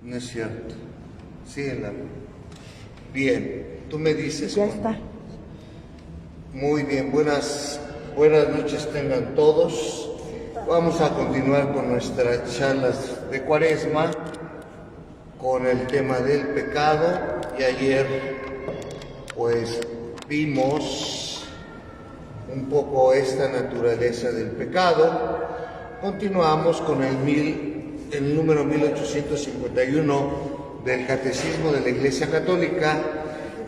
No es cierto. Sí, bien, tú me dices. Ya está. Muy bien, buenas noches tengan todos. Vamos a continuar con nuestras charlas de Cuaresma con el tema del pecado. Y ayer pues vimos un poco esta naturaleza del pecado. Continuamos con el número 1851 del Catecismo de la Iglesia Católica,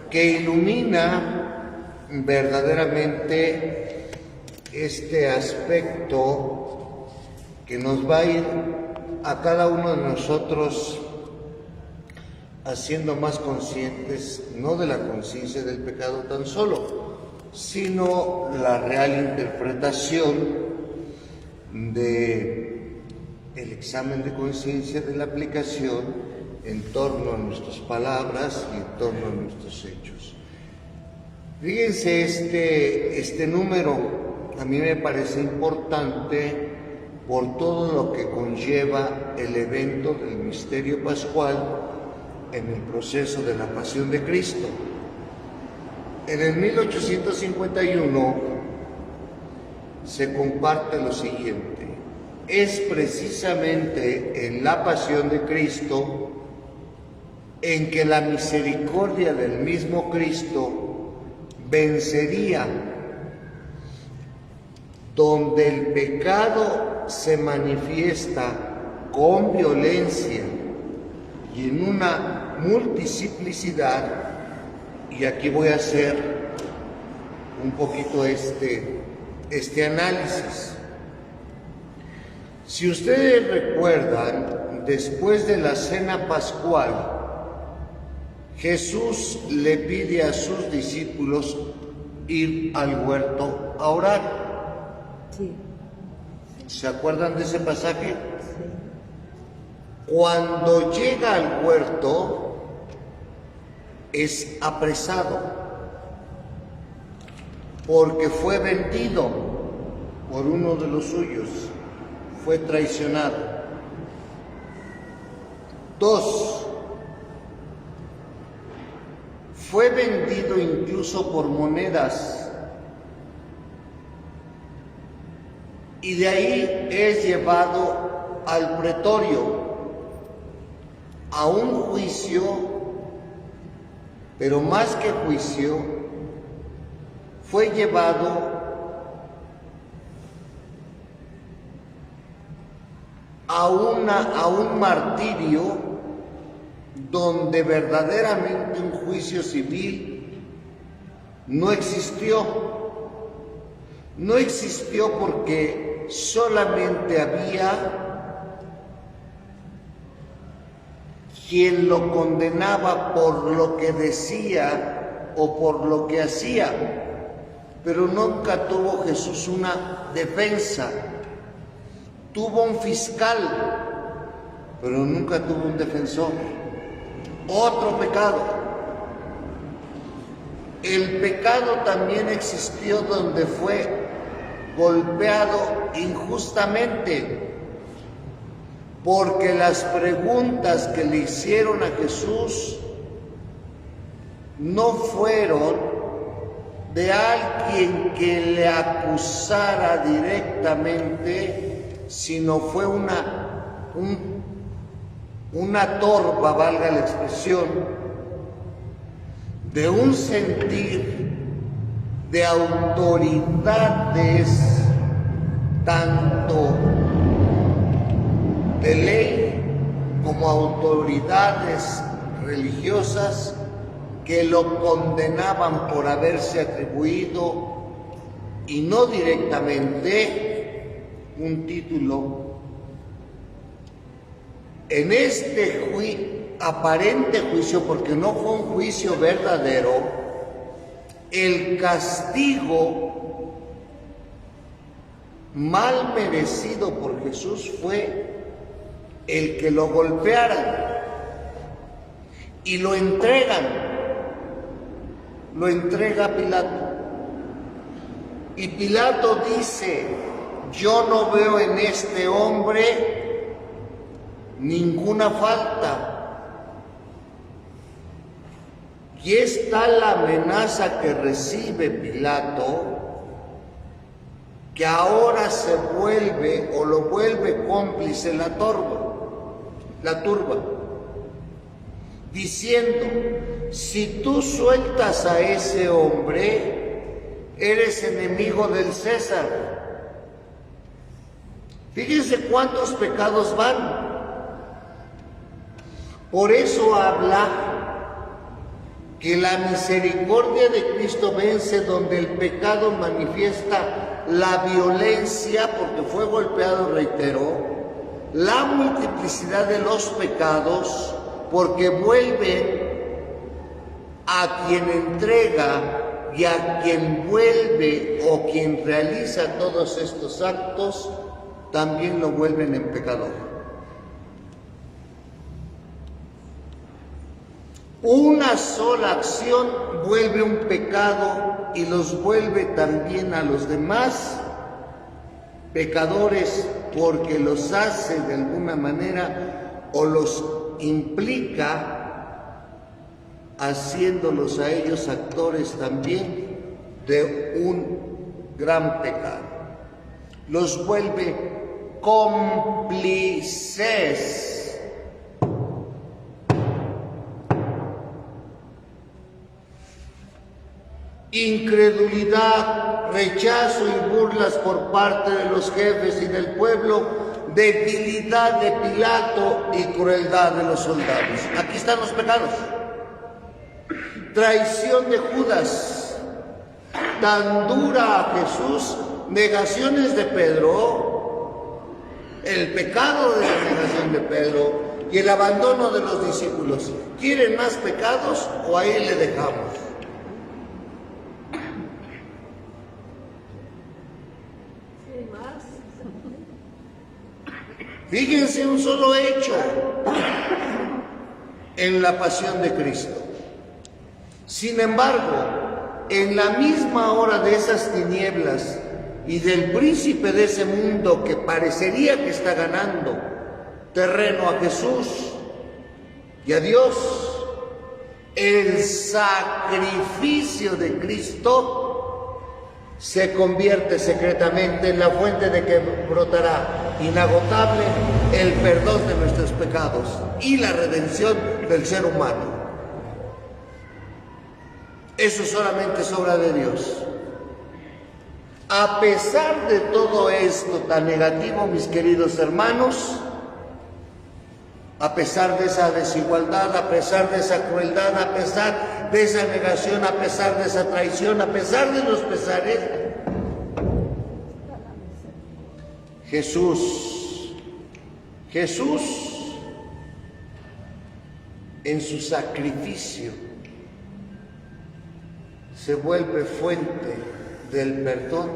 que ilumina verdaderamente este aspecto que nos va a ir a cada uno de nosotros haciendo más conscientes, no de la conciencia del pecado tan solo, sino la real interpretación del examen de conciencia de la aplicación en torno a nuestras palabras y en torno a nuestros hechos. Fíjense, este número a mí me parece importante por todo lo que conlleva el evento del misterio pascual en el proceso de la pasión de Cristo. En el 1851 se comparte lo siguiente: es precisamente en la pasión de Cristo en que la misericordia del mismo Cristo vencería, donde el pecado se manifiesta con violencia y en una multiplicidad. Y aquí voy a hacer un poquito este análisis. Si ustedes recuerdan, después de la cena pascual, Jesús le pide a sus discípulos ir al huerto a orar. Sí. ¿Se acuerdan de ese pasaje? Sí. Cuando llega al huerto, es apresado porque fue vendido por uno de los suyos, fue traicionado. 2, fue vendido incluso por monedas, y de ahí es llevado al pretorio a un juicio, pero más que juicio, fue llevado a un martirio donde verdaderamente un juicio civil no existió. No existió porque solamente había quien lo condenaba por lo que decía o por lo que hacía, pero nunca tuvo Jesús una defensa. Tuvo un fiscal, pero nunca tuvo un defensor. Otro pecado. El pecado también existió donde fue golpeado injustamente, porque las preguntas que le hicieron a Jesús no fueron de alguien que le acusara directamente, sino fue una torba, valga la expresión, de un sentir de autoridades, tanto de ley como autoridades religiosas, que lo condenaban por haberse atribuido, y no directamente, un título. En este aparente juicio, porque no fue un juicio verdadero, el castigo mal merecido por Jesús fue el que lo golpearan y lo entrega a Pilato. Y Pilato dice: yo no veo en este hombre ninguna falta. Y es tal la amenaza que recibe Pilato que ahora se vuelve o lo vuelve cómplice la turba, diciendo: si tú sueltas a ese hombre, eres enemigo del César. Fíjense cuántos pecados van. Por eso habla que la misericordia de Cristo vence donde el pecado manifiesta la violencia, porque fue golpeado, reiteró, la multiplicidad de los pecados, porque vuelve a quien entrega y a quien vuelve o quien realiza todos estos actos, también lo vuelven en pecador. Una sola acción vuelve un pecado y los vuelve también a los demás pecadores, porque los hace de alguna manera o los implica haciéndolos a ellos actores también de un gran pecado. Los vuelve cómplices. Incredulidad, rechazo y burlas por parte de los jefes y del pueblo, debilidad de Pilato y crueldad de los soldados. Aquí están los pecados. Traición de Judas, tan dura a Jesús, negaciones de Pedro, el pecado de la negación de Pedro y el abandono de los discípulos. ¿Quieren más pecados o ahí le dejamos? Fíjense un solo hecho en la pasión de Cristo. Sin embargo, en la misma hora de esas tinieblas y del príncipe de ese mundo que parecería que está ganando terreno a Jesús y a Dios, el sacrificio de Cristo se convierte secretamente en la fuente de que brotará inagotable el perdón de nuestros pecados y la redención del ser humano. Eso solamente es obra de Dios. A pesar de todo esto tan negativo, mis queridos hermanos, a pesar de esa desigualdad, a pesar de esa crueldad, a pesar de esa negación, a pesar de esa traición, a pesar de los pesares, Jesús en su sacrificio se vuelve fuente del perdón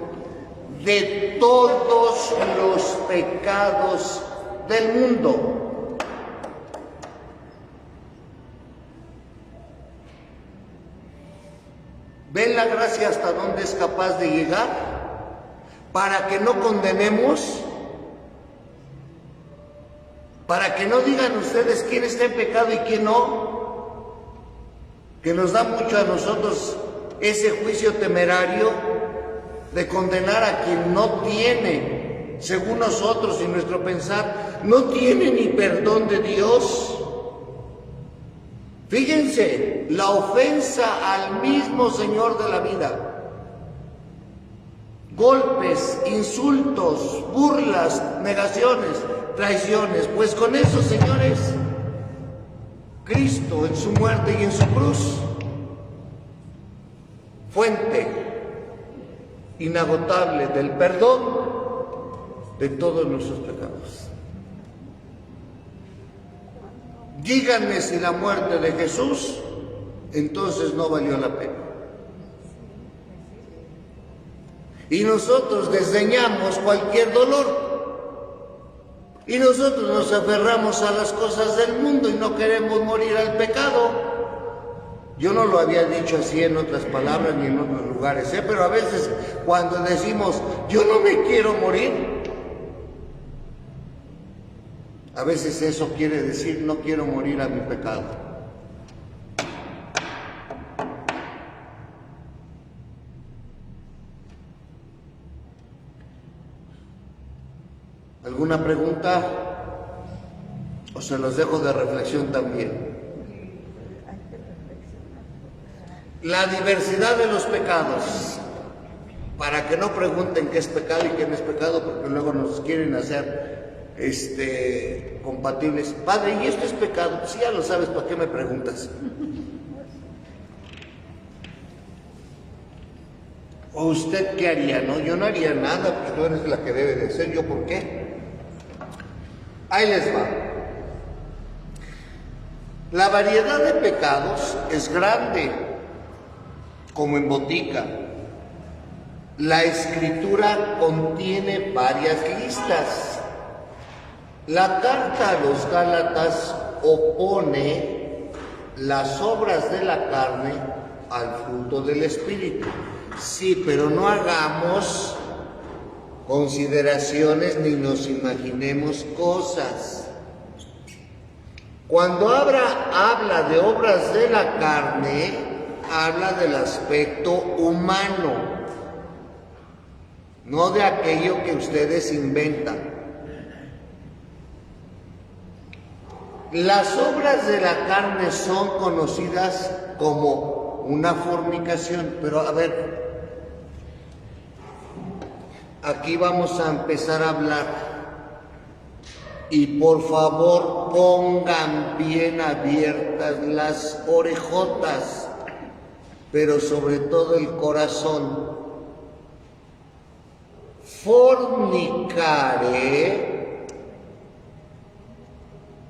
de todos los pecados del mundo. ¿Ven la gracia hasta dónde es capaz de llegar? Para que no condenemos, para que no digan ustedes quién está en pecado y quién no, que nos da mucho a nosotros ese juicio temerario de condenar a quien no tiene, según nosotros y nuestro pensar, no tiene ni perdón de Dios. Fíjense, la ofensa al mismo Señor de la vida. Golpes, insultos, burlas, negaciones, traiciones. Pues con eso, señores, Cristo en su muerte y en su cruz, fuente inagotable del perdón de todos nuestros pecados. Díganme si la muerte de Jesús entonces no valió la pena. Y nosotros desdeñamos cualquier dolor. Y nosotros nos aferramos a las cosas del mundo y no queremos morir al pecado. Yo no lo había dicho así en otras palabras ni en otros lugares, pero a veces cuando decimos, yo no me quiero morir, a veces eso quiere decir, no quiero morir a mi pecado. ¿Alguna pregunta? ¿O se los dejo de reflexión también? La diversidad de los pecados. Para que no pregunten qué es pecado y qué no es pecado, porque luego nos quieren hacer compatibles. Padre, ¿y esto es pecado? Si ya lo sabes, ¿para qué me preguntas? ¿O usted qué haría? No, yo no haría nada, pues tú eres la que debe de ser. ¿Yo por qué? Ahí les va. La variedad de pecados es grande, como en botica. La Escritura contiene varias listas. La carta a los Gálatas opone las obras de la carne al fruto del Espíritu. Sí, pero no hagamos consideraciones ni nos imaginemos cosas. Cuando habla de obras de la carne, habla del aspecto humano, no de aquello que ustedes inventan. Las obras de la carne son conocidas como una fornicación, pero a ver, aquí vamos a empezar a hablar y por favor pongan bien abiertas las orejotas, pero sobre todo el corazón. Fornicare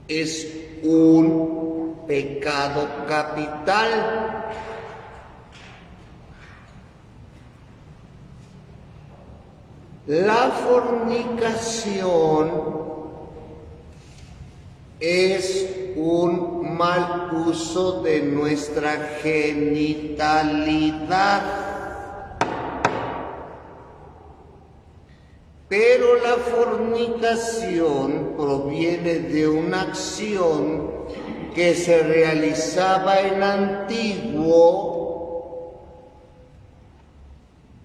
es un pecado capital. La fornicación es un mal uso de nuestra genitalidad. Pero la fornicación proviene de una acción que se realizaba en antiguo,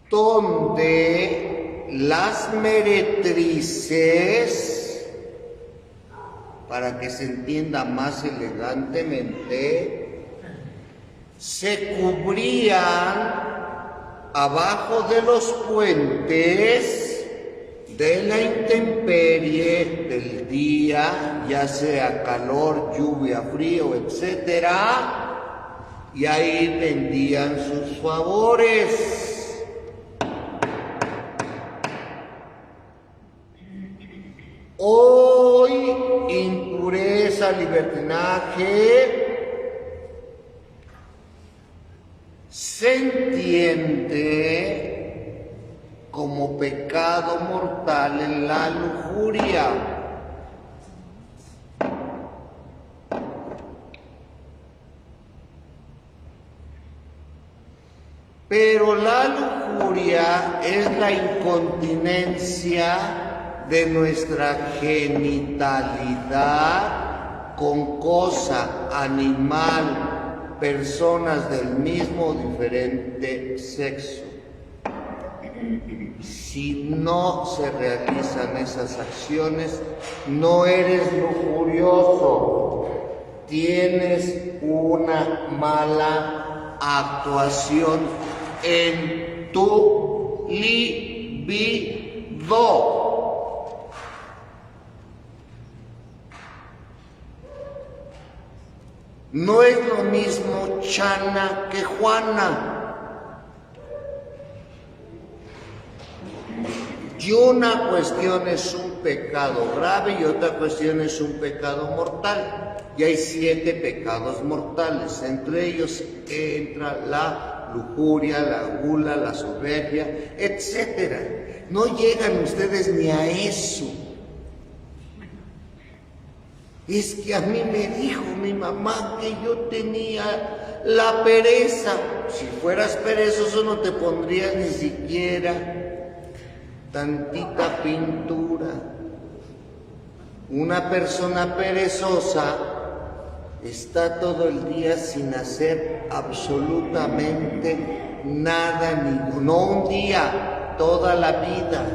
donde las meretrices, para que se entienda más elegantemente, se cubrían abajo de los puentes de la intemperie del día, ya sea calor, lluvia, frío, etcétera, y ahí vendían sus favores. Hoy, impureza, libertinaje, se entiende como pecado mortal en la lujuria. Pero la lujuria es la incontinencia de nuestra genitalidad con cosa, animal, personas del mismo o diferente sexo. Si no se realizan esas acciones, no eres lujurioso, tienes una mala actuación en tu libido. No es lo mismo Chana que Juana. Y una cuestión es un pecado grave y otra cuestión es un pecado mortal. Y hay 7 pecados mortales. Entre ellos entra la lujuria, la gula, la soberbia, etc. No llegan ustedes ni a eso. Es que a mí me dijo mi mamá que yo tenía la pereza. Si fueras perezoso no te pondrías ni siquiera tantita pintura. Una persona perezosa está todo el día sin hacer absolutamente nada, no un día, toda la vida.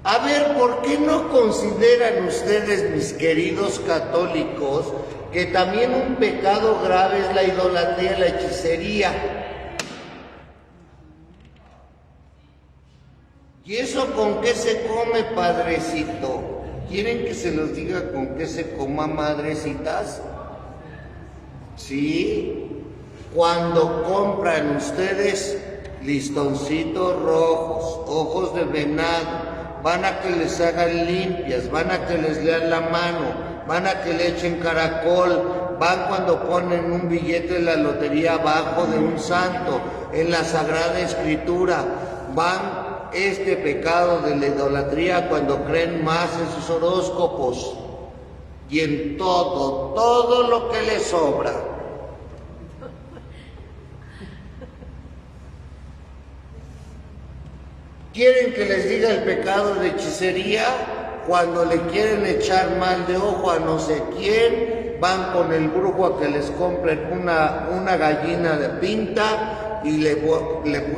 A ver, ¿por qué no consideran ustedes, mis queridos católicos, que también un pecado grave es la idolatría y la hechicería? ¿Y eso con qué se come, padrecito? ¿Quieren que se los diga con qué se coma, madrecitas? ¿Sí? Cuando compran ustedes listoncitos rojos, ojos de venado, van a que les hagan limpias, van a que les lean la mano, van a que le echen caracol, van cuando ponen un billete de la lotería abajo de un santo, en la Sagrada Escritura, van este pecado de la idolatría cuando creen más en sus horóscopos y en todo lo que les sobra. ¿Quieren que les diga el pecado de hechicería? Cuando le quieren echar mal de ojo a no sé quién, van con el brujo a que les compren una gallina de pinta y le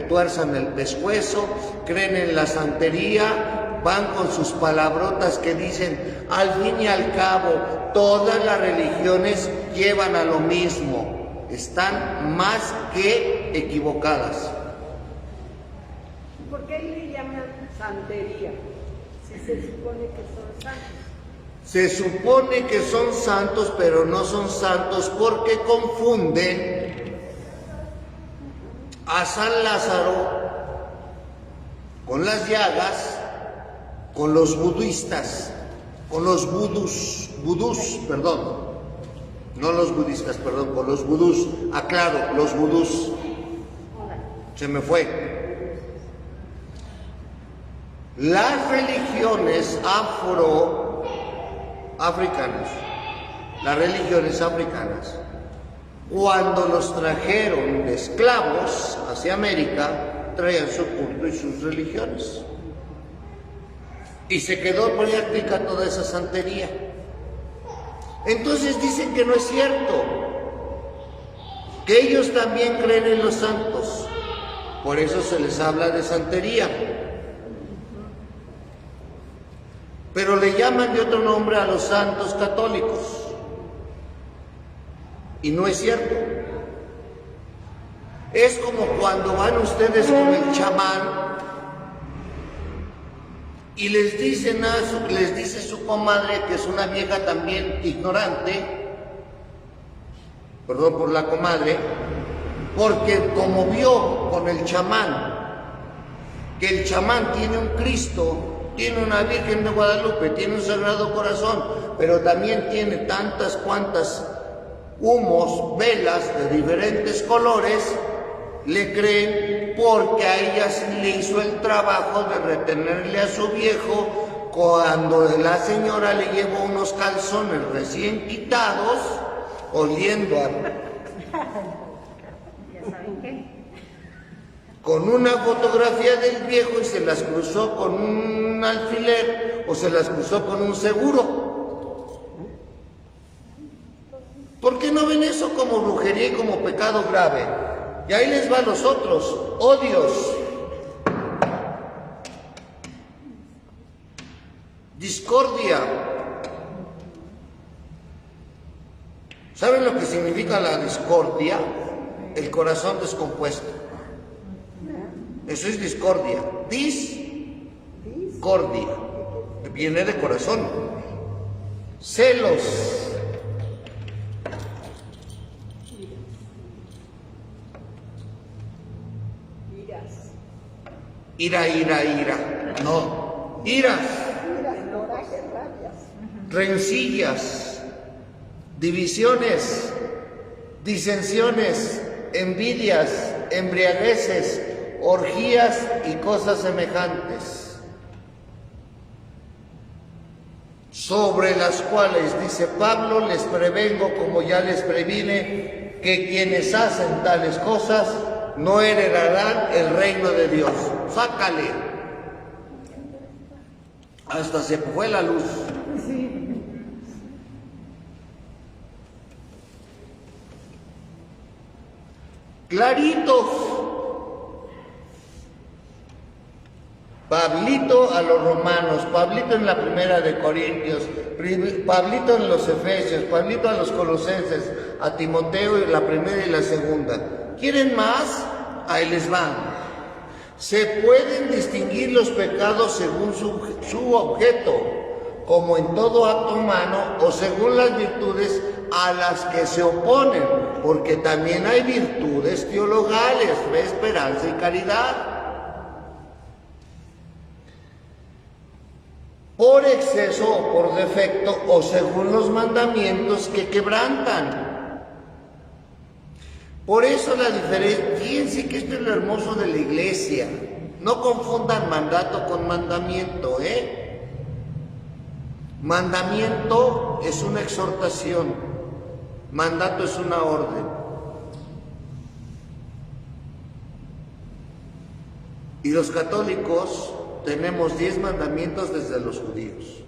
tuerzan el pescuezo, creen en la santería, van con sus palabrotas que dicen, al fin y al cabo, todas las religiones llevan a lo mismo, están más que equivocadas. ¿Por qué le llaman santería? Si se supone que son santos. Se supone que son santos, pero no son santos porque confunden a San Lázaro con las llagas, con los budistas, con los vudús, no los budistas, perdón, con los vudús, aclaro, los vudús, se me fue. Las religiones africanas, cuando los trajeron de esclavos hacia América, traían su culto y sus religiones. Y se quedó práctica toda esa santería. Entonces dicen que no es cierto, que ellos también creen en los santos. Por eso se les habla de santería. Pero le llaman de otro nombre a los santos católicos. Y no es cierto. Es como cuando van ustedes con el chamán y les dice su comadre, que es una vieja también ignorante, perdón por la comadre, porque como vio con el chamán que el chamán tiene un Cristo, tiene una Virgen de Guadalupe, tiene un Sagrado Corazón, pero también tiene tantas cuantas humos, velas de diferentes colores, le creen porque a ella sí le hizo el trabajo de retenerle a su viejo cuando la señora le llevó unos calzones recién quitados, oliendo a... con una fotografía del viejo y se las cruzó con un alfiler o se las cruzó con un seguro. ¿Por qué no ven eso como brujería y como pecado grave? Y ahí les va a los otros, odios, discordia. ¿Saben lo que significa la discordia? El corazón descompuesto. Eso es discordia. Discordia. Viene de corazón. Celos. Ira. No. Iras. Rencillas. Divisiones. Disensiones. Envidias. Embriagueces. Orgías y cosas semejantes, sobre las cuales, dice Pablo, les prevengo, como ya les previne, que quienes hacen tales cosas no heredarán el reino de Dios. Sácale. Hasta se fue la luz. Claritos. Va Pablito a los romanos, Pablito en la primera de Corintios, Pablito en los Efesios, Pablito a los colosenses, a Timoteo en la primera y la segunda. ¿Quieren más? Ahí les van. Se pueden distinguir los pecados según su objeto, como en todo acto humano, o según las virtudes a las que se oponen, porque también hay virtudes teologales, fe, esperanza y caridad. Por exceso o por defecto, o según los mandamientos que quebrantan. Por eso la diferencia, fíjense que esto es lo hermoso de la iglesia. No confundan mandato con mandamiento, Mandamiento es una exhortación, mandato es una orden. Y los católicos tenemos 10 mandamientos desde los judíos.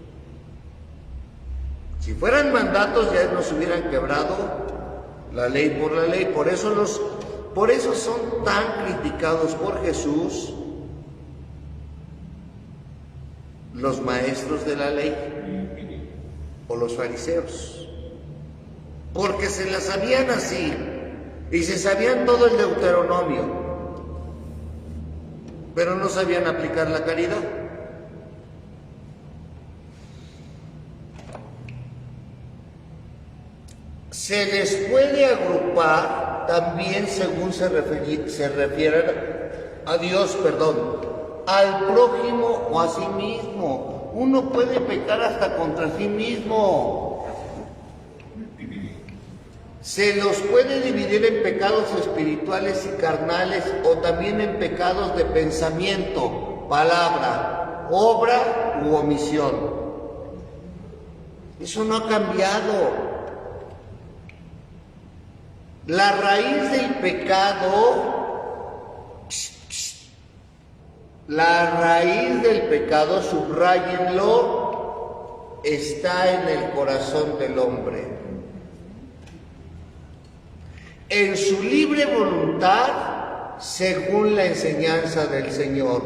Si fueran mandatos ya nos hubieran quebrado la ley por la ley. Por eso son tan criticados por Jesús los maestros de la ley o los fariseos, porque se las sabían así y se sabían todo el Deuteronomio, pero no sabían aplicar la caridad. Se les puede agrupar también según se refieran a Dios, al prójimo o a sí mismo. Uno puede pecar hasta contra sí mismo. Se los puede dividir en pecados espirituales y carnales, o también en pecados de pensamiento, palabra, obra u omisión. Eso no ha cambiado. La raíz del pecado, subrayenlo, está en el corazón del hombre. En su libre voluntad, según la enseñanza del Señor,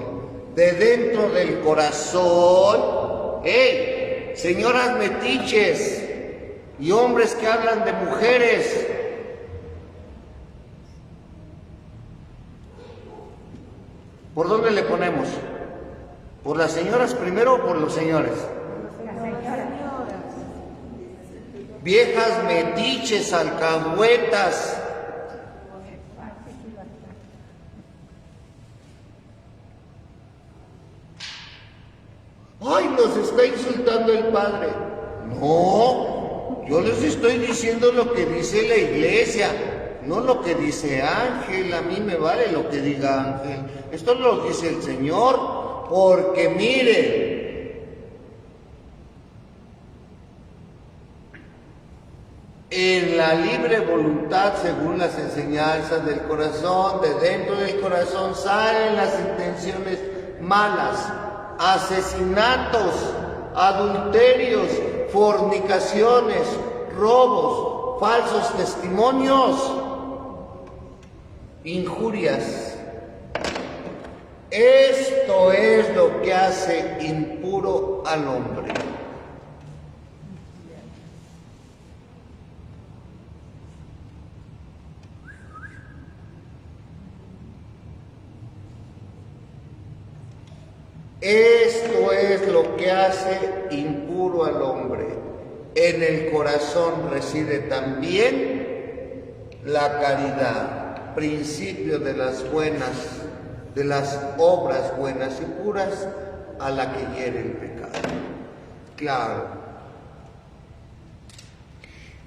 de dentro del corazón. Señoras metiches y hombres que hablan de mujeres, ¿por dónde le ponemos? ¿Por las señoras primero o por los señores? Viejas metiches, alcahuetas. ¡Ay, nos está insultando el Padre! No, yo les estoy diciendo lo que dice la iglesia, no lo que dice Ángel. A mí me vale lo que diga Ángel. Esto lo dice el Señor, porque mire, en la libre voluntad, según las enseñanzas del corazón, de dentro del corazón salen las intenciones malas, asesinatos, adulterios, fornicaciones, robos, falsos testimonios, injurias. Esto es lo que hace impuro al hombre. Esto es lo que hace impuro al hombre. En el corazón reside también la caridad, principio de las obras buenas y puras, a la que hiere el pecado. Claro.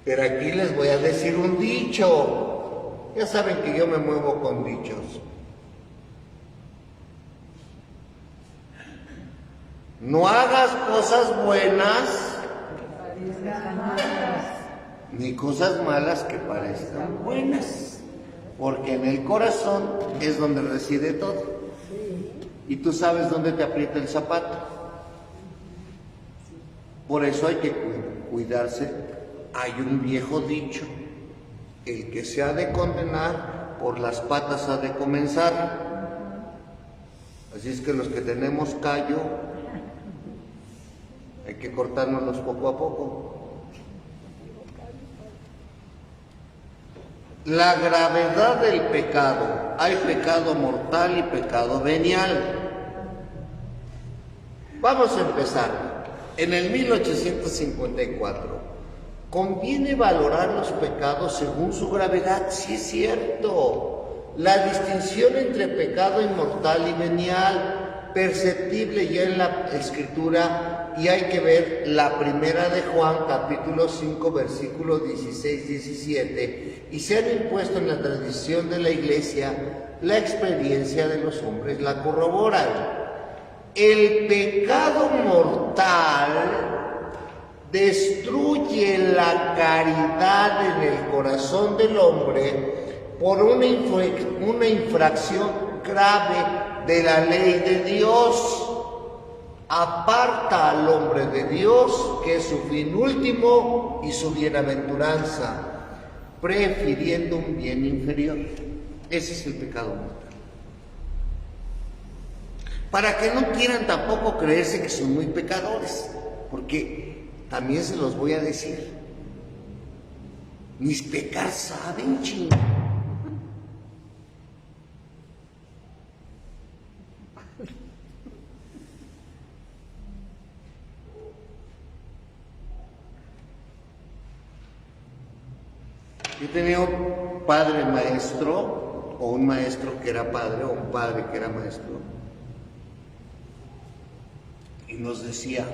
Pero aquí les voy a decir un dicho. Ya saben que yo me muevo con dichos. No hagas cosas buenas ni cosas malas que parezcan buenas, porque en el corazón es donde reside todo. Y tú sabes dónde te aprieta el zapato. Por eso hay que cuidarse. Hay un viejo dicho: el que se ha de condenar, por las patas ha de comenzar. Así es que los que tenemos callo, hay que cortárnoslos poco a poco. La gravedad del pecado. Hay pecado mortal y pecado venial. Vamos a empezar. En el 1854, conviene valorar los pecados según su gravedad. Sí es cierto. La distinción entre pecado mortal y venial, perceptible ya en la Escritura, y hay que ver la primera de Juan, capítulo 5, versículos 16-17, y se han impuesto en la tradición de la Iglesia, la experiencia de los hombres la corroboran. El pecado mortal destruye la caridad en el corazón del hombre por una infracción grave de la ley de Dios. Aparta al hombre de Dios, que es su fin último y su bienaventuranza, prefiriendo un bien inferior. Ese es el pecado mortal. Para que no quieran tampoco creerse que son muy pecadores, porque también se los voy a decir. Mis pecar saben, ching. Yo tenía un padre maestro, o un maestro que era padre, o un padre que era maestro, y nos decía: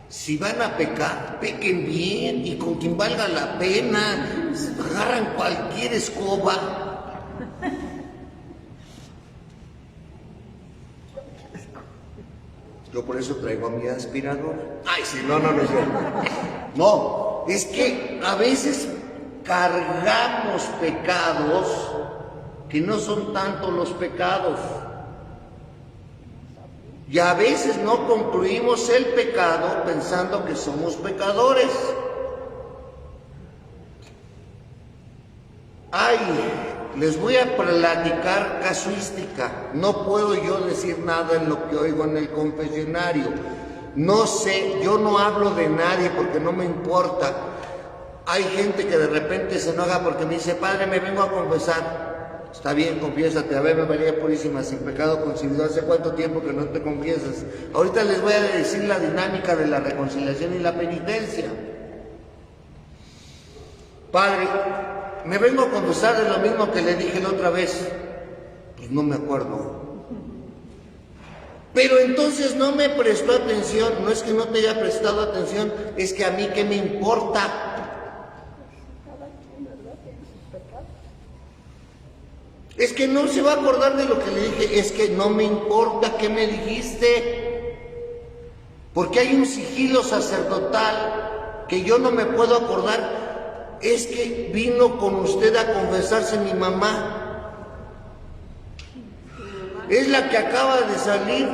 si van a pecar, pequen bien y con quien valga la pena, agarran cualquier escoba. Yo por eso traigo a mi aspirador. Ay, sí, no es cierto. No, es que a veces cargamos pecados que no son tanto los pecados. Y a veces no concluimos el pecado pensando que somos pecadores. Ay, les voy a platicar casuística. No puedo yo decir nada en lo que oigo en el confesionario. No sé, yo no hablo de nadie porque no me importa. Hay gente que de repente se enoja porque me dice: padre, me vengo a confesar. Está bien, confiésate. A ver, María Purísima, sin pecado concebido. ¿Hace cuánto tiempo que no te confiesas? Ahorita les voy a decir la dinámica de la reconciliación y la penitencia. Padre, me vengo a confesar de lo mismo que le dije la otra vez. Pues no me acuerdo. Pero entonces no me prestó atención. No es que no te haya prestado atención, es que a mí qué me importa. Es que no se va a acordar de lo que le dije. Es que no me importa qué me dijiste, porque hay un sigilo sacerdotal que yo no me puedo acordar. Es que vino con usted a confesarse mi mamá. Es la que acaba de salir.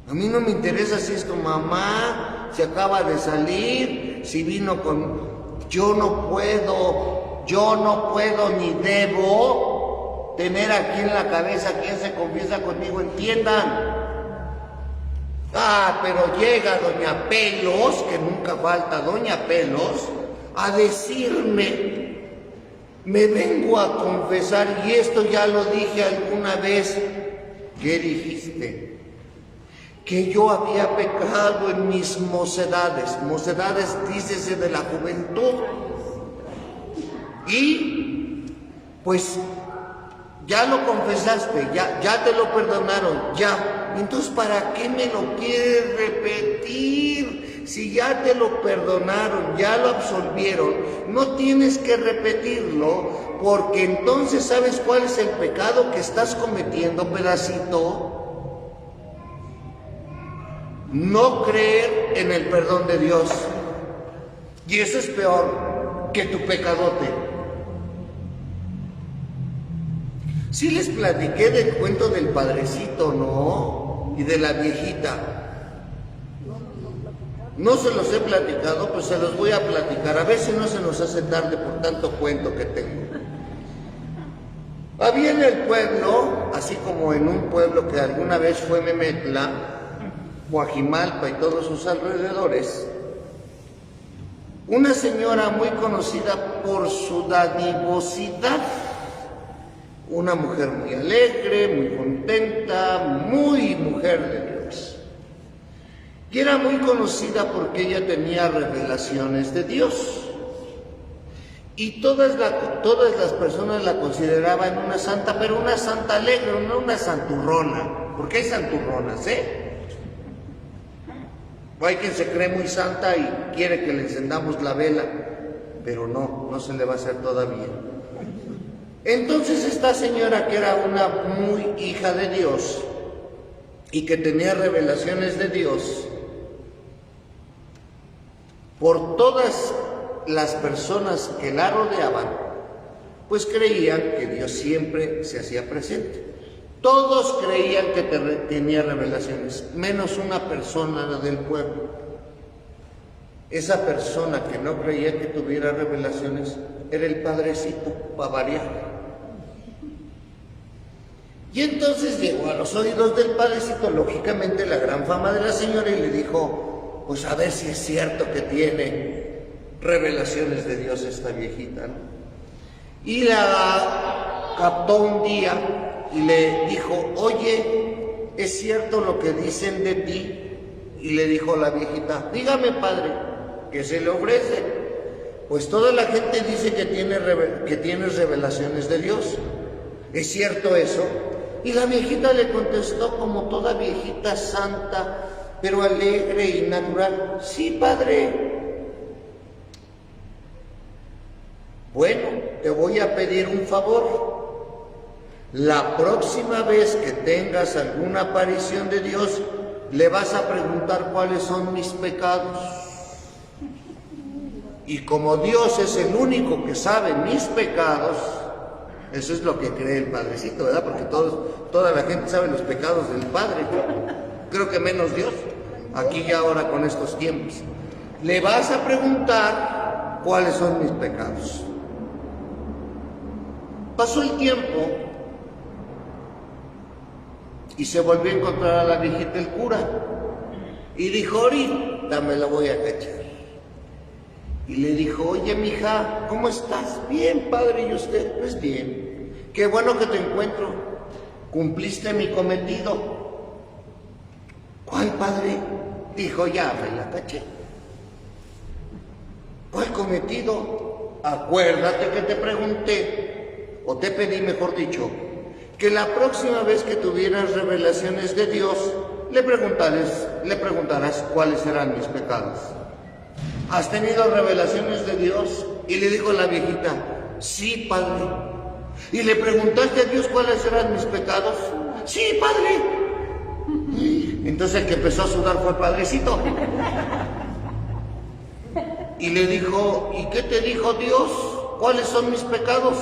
A mí no me interesa si es tu mamá, si acaba de salir, si vino con... Yo no puedo ni debo tener aquí en la cabeza quien se confiesa conmigo, entiendan. Pero llega doña Pelos, que nunca falta doña Pelos, a decirme: me vengo a confesar, y esto ya lo dije alguna vez. ¿Qué dijiste? Que yo había pecado en mis mocedades. Mocedades, dícese de la juventud. Y pues ya lo confesaste, ya te lo perdonaron, ya. Entonces, ¿para qué me lo quieres repetir? Si ya te lo perdonaron, ya lo absolvieron, no tienes que repetirlo, porque entonces ¿sabes cuál es el pecado que estás cometiendo, pedacito? No creer en el perdón de Dios. Y eso es peor que tu pecadote. Sí les platiqué del cuento del padrecito, ¿no? Y de la viejita. No se los he platicado, pues se los voy a platicar. A ver si no se nos hace tarde por tanto cuento que tengo. Había en el pueblo, así como en un pueblo que alguna vez fue Memetla, Guajimalpa y todos sus alrededores, una señora muy conocida por su dadivosidad, una mujer muy alegre, muy contenta, muy mujer de Dios. Y era muy conocida porque ella tenía revelaciones de Dios. Y todas las personas la consideraban una santa, pero una santa alegre, no una santurrona, porque hay santurronas, O hay quien se cree muy santa y quiere que le encendamos la vela, pero no se le va a hacer todavía. Entonces esta señora, que era una muy hija de Dios y que tenía revelaciones de Dios, por todas las personas que la rodeaban, pues creían que Dios siempre se hacía presente. Todos creían que tenía revelaciones, menos una persona del pueblo. Esa persona que no creía que tuviera revelaciones era el padrecito, para variar. Y entonces llegó a los oídos del padrecito, lógicamente, la gran fama de la señora, y le dijo, pues a ver si es cierto que tiene revelaciones de Dios esta viejita, ¿no? Y la captó un día y le dijo, oye, ¿es cierto lo que dicen de ti? Y le dijo la viejita, dígame, padre, ¿qué se le ofrece? Pues toda la gente dice que tienes revelaciones de Dios. ¿Es cierto eso? Y la viejita le contestó como toda viejita santa, pero alegre y natural, sí, padre. Bueno, te voy a pedir un favor. La próxima vez que tengas alguna aparición de Dios, le vas a preguntar cuáles son mis pecados. Y como Dios es el único que sabe mis pecados, eso es lo que cree el padrecito, ¿verdad? Porque toda la gente sabe los pecados del Padre. Creo que menos Dios, aquí y ahora con estos tiempos. Le vas a preguntar cuáles son mis pecados. Pasó el tiempo y se volvió a encontrar a la viejita el cura. Y dijo, ahorita me la voy a cachar. Y le dijo, oye, mija, ¿cómo estás? Bien, padre, ¿y usted? Pues bien. Qué bueno que te encuentro. Cumpliste mi cometido. ¿Cuál, padre? Dijo, ya me la caché. ¿Cuál cometido? Acuérdate que te pregunté, o te pedí, mejor dicho, que la próxima vez que tuvieras revelaciones de Dios, le preguntarás cuáles serán mis pecados. ¿Has tenido revelaciones de Dios? Y le dijo la viejita, sí, padre. ¿Y le preguntaste a Dios cuáles eran mis pecados? Sí, padre. Entonces el que empezó a sudar fue el padrecito. Y le dijo, ¿y qué te dijo Dios? ¿Cuáles son mis pecados?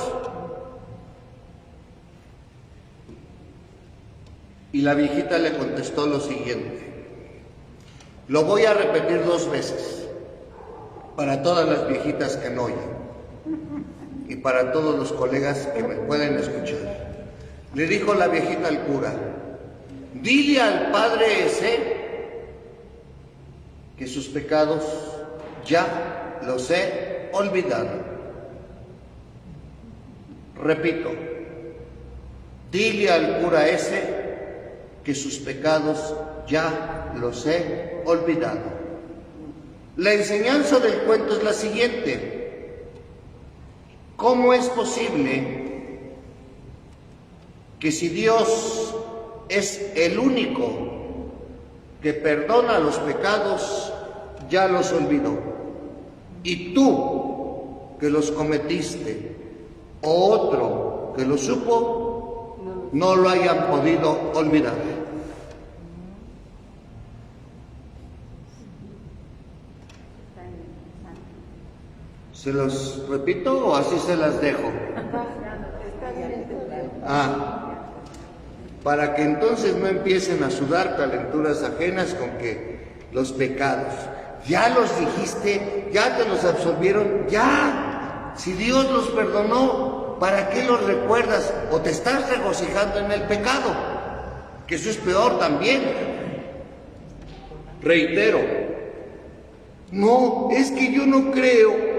Y la viejita le contestó lo siguiente. Lo voy a repetir 2 veces. Para todas las viejitas que no oyen y para todos los colegas que me pueden escuchar. Le dijo la viejita al cura, dile al padre ese que sus pecados ya los he olvidado. Repito, dile al cura ese que sus pecados ya los he olvidado. La enseñanza del cuento es la siguiente. ¿Cómo es posible que si Dios es el único que perdona los pecados, ya los olvidó? Y tú, que los cometiste, o otro que los supo, no lo hayan podido olvidar. ¿Se los repito o así se las dejo? Para que entonces no empiecen a sudar calenturas ajenas con que los pecados, ya los dijiste, ya te los absolvieron, ya, si Dios los perdonó, ¿para qué lo recuerdas? O te estás regocijando en el pecado, que eso es peor también. Reitero, no, es que yo no creo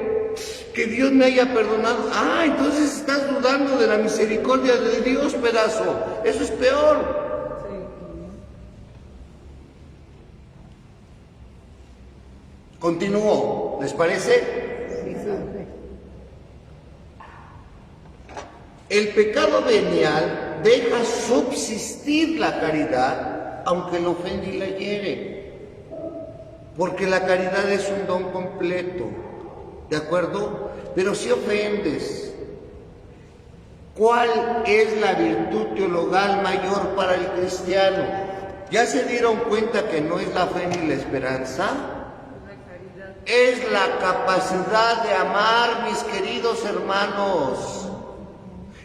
que Dios me haya perdonado. Ah, entonces estás dudando de la misericordia de Dios, pedazo. Eso es peor. Continúo, ¿les parece? Sí, sí. El pecado venial deja subsistir la caridad, aunque el ofende y la hiere, porque la caridad es un don completo, ¿de acuerdo? Pero si ofendes, ¿cuál es la virtud teologal mayor para el cristiano? ¿Ya se dieron cuenta que no es la fe ni la esperanza? Es la capacidad de amar, mis queridos hermanos.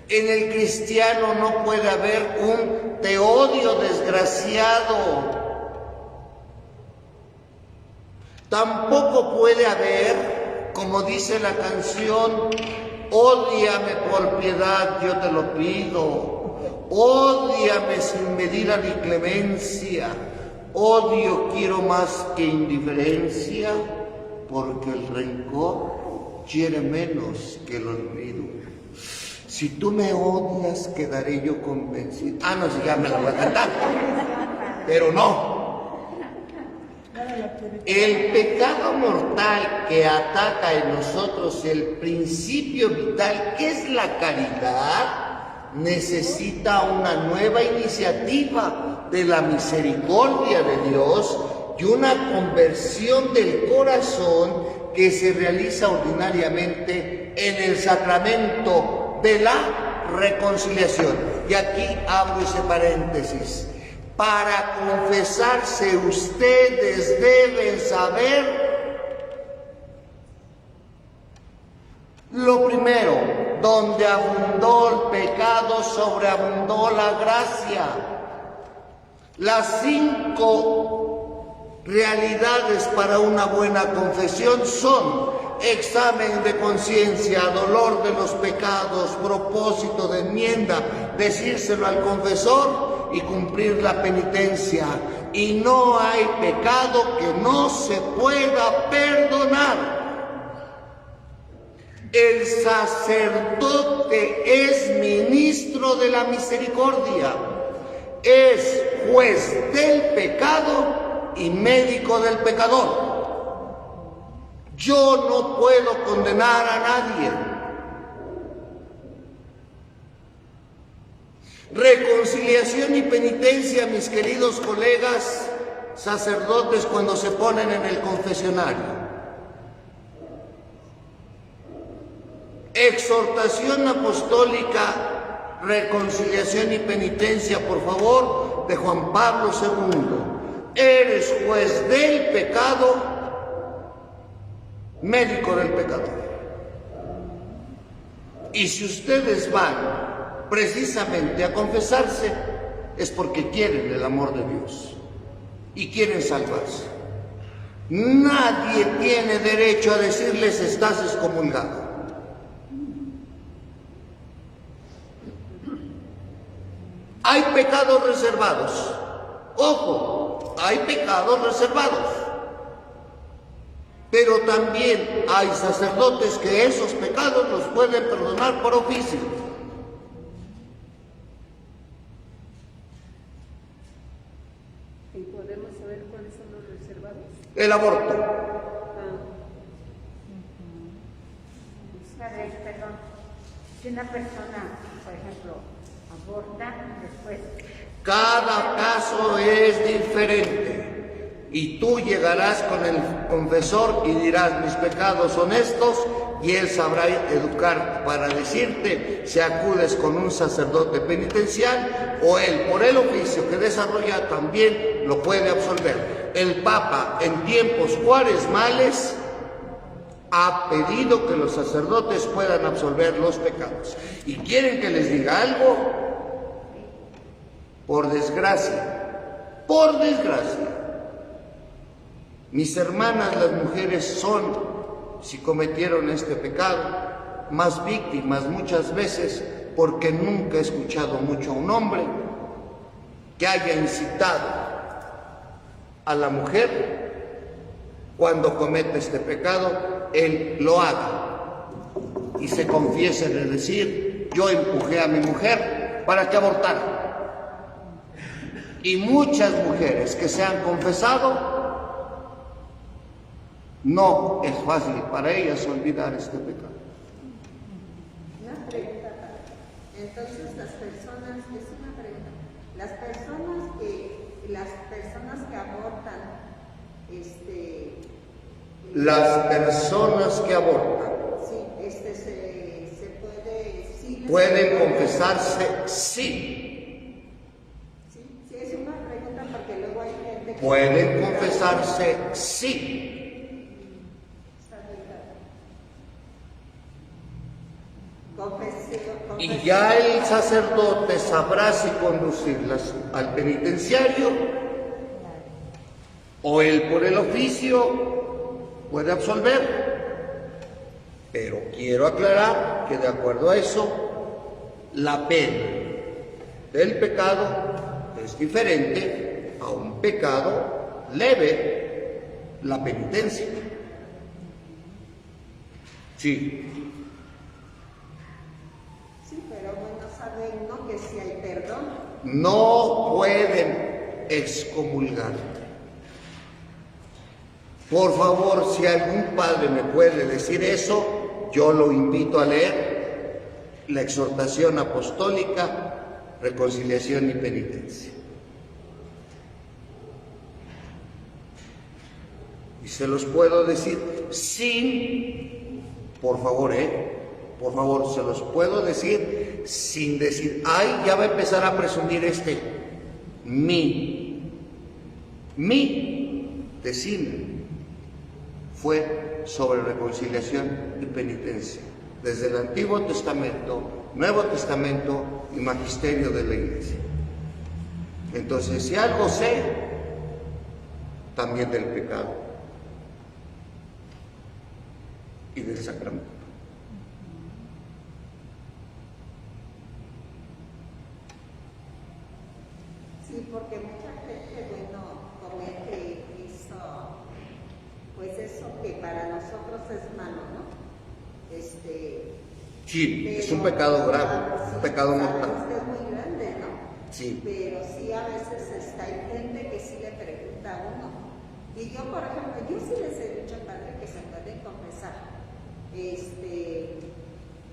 En el cristiano no puede haber un te odio desgraciado. Tampoco puede haber, como dice la canción, ódiame por piedad, yo te lo pido. Ódiame sin medida ni clemencia. Odio quiero más que indiferencia, porque el rencor hiere menos que el olvido. Si tú me odias, quedaré yo convencido. Ah, no, si ya me la voy a cantar. Pero no. El pecado mortal que ataca en nosotros el principio vital, que es la caridad, necesita una nueva iniciativa de la misericordia de Dios y una conversión del corazón que se realiza ordinariamente en el sacramento de la reconciliación. Y aquí abro ese paréntesis. Para confesarse ustedes deben saber lo primero: donde abundó el pecado, sobreabundó la gracia. Las 5 realidades para una buena confesión son: examen de conciencia, dolor de los pecados, propósito de enmienda, decírselo al confesor y cumplir la penitencia. Y no hay pecado que no se pueda perdonar. El sacerdote es ministro de la misericordia, es juez del pecado y médico del pecador. Yo no puedo condenar a nadie. Reconciliación y penitencia, mis queridos colegas sacerdotes, cuando se ponen en el confesionario. Exhortación apostólica, reconciliación y penitencia, por favor, de Juan Pablo II. Eres juez del pecado, médico del pecador. Y si ustedes van precisamente a confesarse, es porque quieren el amor de Dios y quieren salvarse. Nadie tiene derecho a decirles estás excomulgado. Hay pecados reservados. Ojo, hay pecados reservados. Pero también hay sacerdotes que esos pecados los pueden perdonar por oficio. ¿Y podemos saber cuáles son los reservados? El aborto. Perdón, si una persona, por ejemplo, aborta después. Cada caso es diferente. Y tú llegarás con el confesor y dirás, mis pecados son estos, y él sabrá educar para decirte si acudes con un sacerdote penitencial o él, por el oficio que desarrolla, también lo puede absolver. El Papa, en tiempos cuaresmales, ha pedido que los sacerdotes puedan absolver los pecados. ¿Y quieren que les diga algo? Por desgracia, mis hermanas las mujeres son, si cometieron este pecado, más víctimas muchas veces, porque nunca he escuchado mucho a un hombre que haya incitado a la mujer cuando comete este pecado, él lo haga y se confiese de decir: yo empujé a mi mujer para que abortara. Y muchas mujeres que se han confesado, no es fácil para ellas olvidar este pecado. Una pregunta. Entonces las personas, es una pregunta, las personas que abortan, Las personas que abortan sí, se puede, sí, pueden confesarse, sí. Sí, es una pregunta porque luego hay gente que Pueden confesarse, sí. Y ya el sacerdote sabrá si conducirlas al penitenciario o él por el oficio puede absolver. Pero quiero aclarar que de acuerdo a eso, la pena del pecado es diferente a un pecado leve, la penitencia. Sí. Sí, pero bueno, saben, ¿no? Que si hay perdón. No pueden excomulgar. Por favor, si algún padre me puede decir eso, yo lo invito a leer la exhortación apostólica, reconciliación y penitencia. Y se los puedo decir sin, por favor, se los puedo decir sin decir: ay, ya va a empezar a presumir mi decime fue sobre reconciliación y penitencia, desde el Antiguo Testamento, Nuevo Testamento y Magisterio de la Iglesia. Entonces, si algo sé, también del pecado y del sacramento. Sí, porque mucha gente, bueno, comete eso, pues eso que para nosotros es malo, ¿no? Sí, es un pecado grave, sí, un pecado sabemos mortal. que es muy grande, ¿no? Sí. Pero sí a veces hay gente que sí le pregunta a uno. Y yo, por ejemplo, yo sí les he dicho al padre que se pueden confesar.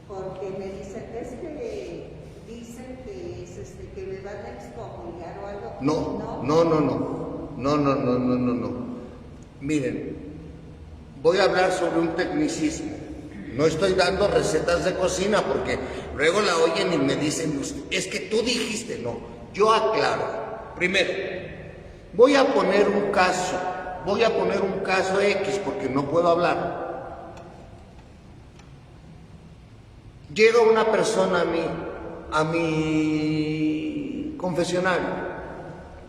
Porque me dicen, es que dicen que es que me van a excomulgar o algo. No. Miren, voy a hablar sobre un tecnicismo. No estoy dando recetas de cocina porque luego la oyen y me dicen: es que tú dijiste. No, yo aclaro. Primero, voy a poner un caso X porque no puedo hablar. Llega una persona a mi confesionario: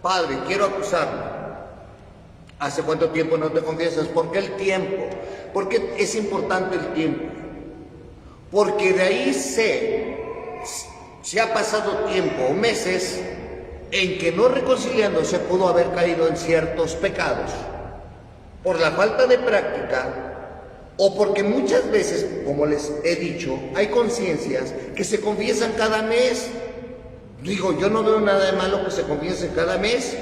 padre, quiero acusarme. ¿Hace cuánto tiempo no te confiesas? ¿Por qué el tiempo? Porque es importante el tiempo. Porque de ahí se ha pasado tiempo o meses en que no reconciliándose pudo haber caído en ciertos pecados por la falta de práctica o porque muchas veces, como les he dicho, hay conciencias que se confiesan cada mes. Digo, yo no veo nada de malo que se confiesen cada mes,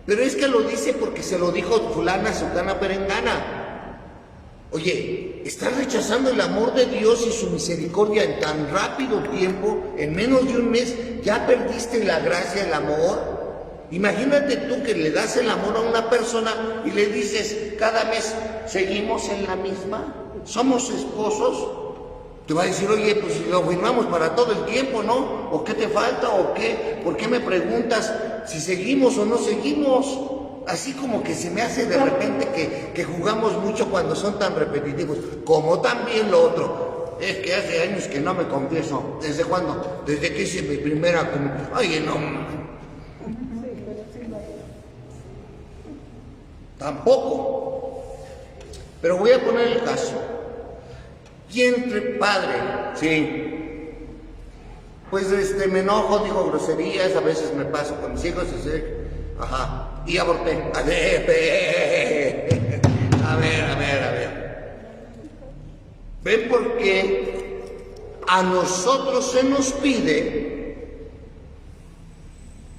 pero es que lo dice porque se lo dijo fulana, sutana, perengana. Oye, estás rechazando el amor de Dios y su misericordia en tan rápido tiempo, en menos de un mes, ya perdiste la gracia, el amor. Imagínate tú que le das el amor a una persona y le dices cada mes: ¿seguimos en la misma? ¿Somos esposos? Te va a decir: oye, pues lo firmamos para todo el tiempo, ¿no? ¿O qué te falta? ¿O qué? ¿Por qué me preguntas si seguimos o no seguimos? Así como que se me hace de repente que jugamos mucho cuando son tan repetitivos. Como también lo otro: es que hace años que no me confieso. ¿Desde cuándo? Desde que hice mi primera comunión. Oye, no. Tampoco. Pero voy a poner el caso. Padre, sí. Pues me enojo, digo groserías, a veces me paso con mis hijos, y aborté. A ver. ¿Ven por qué a nosotros se nos pide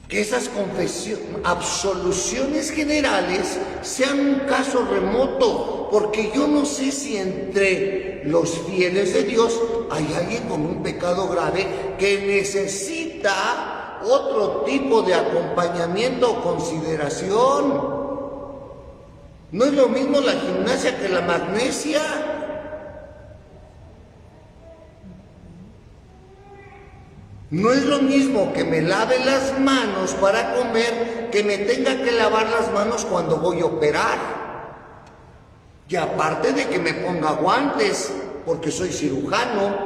que esas absoluciones generales sean un caso remoto? Porque yo no sé si entre los fieles de Dios hay alguien con un pecado grave que necesita otro tipo de acompañamiento o consideración. No es lo mismo la gimnasia que la magnesia. No es lo mismo que me lave las manos para comer que me tenga que lavar las manos cuando voy a operar. Y aparte de que me ponga guantes, porque soy cirujano,